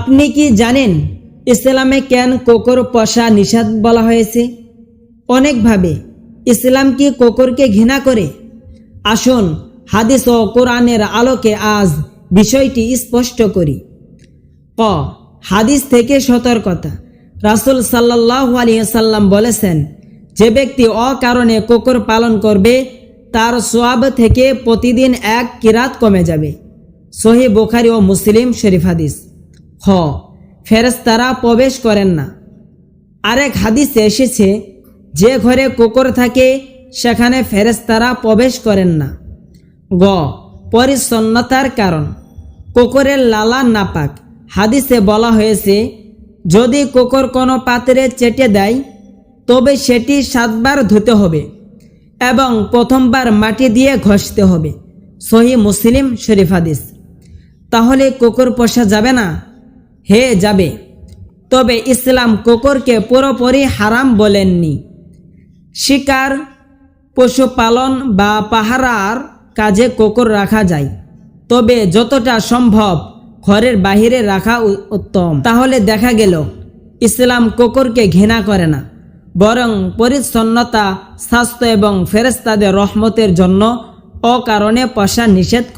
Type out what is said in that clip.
আপনি কি জানেন ইসলামে কেন কুকুর পোষা নিষেধ বলা হয়েছে? অনেকভাবে ইসলাম কি কুকুরকে ঘৃণা করে? আসুন হাদিস ও কোরআনের আলোকে আজ বিষয়টি স্পষ্ট করি। ক হাদিস থেকে সতর্কতা। রাসূল সাল্লাল্লাহু আলাইহি সাল্লাম বলেছেন, যে ব্যক্তি অকারণে কুকুর পালন করবে তার সওয়াব থেকে প্রতিদিন 1 কিরাত কমে যাবে। সহিহ বুখারী ও মুসলিম শরীফ হাদিস। খ ফেরেশতারা প্রবেশ করেন না। আরেক হাদিসে এসেছে, যে ঘরে কুকুর থাকে সেখানে ফেরেশতারা প্রবেশ করেন না। গ পরিচ্ছন্নতার কারণ। কুকুরের লালা নাপাক। হাদিসে বলা হয়েছে, যদি কুকুর কোনো পাত্রে চেটে দেয় তবে সেটি 7 বার ধুতে হবে এবং প্রথমবার মাটি দিয়ে ঘষতে হবে। সহিহ মুসলিম শরীফ হাদিস। তাহলে কুকুর পোষা যাবে না? হে যাবে, তবে ইসলাম কুকুরকে পুরোপুরি হারাম বলেননি। শিকার, পশুপালন বা পাহারার কাজে কুকুর রাখা যায়, তবে যতটা সম্ভব ঘরের বাহিরে রাখা উত্তম। তাহলে দেখা গেল ইসলাম কুকুরকে ঘৃণা করে না, বরং পরিচ্ছন্নতা, স্বাস্থ্য এবং ফেরেশতাদের রহমতের জন্য অকারণে পোষা নিষেধ করে।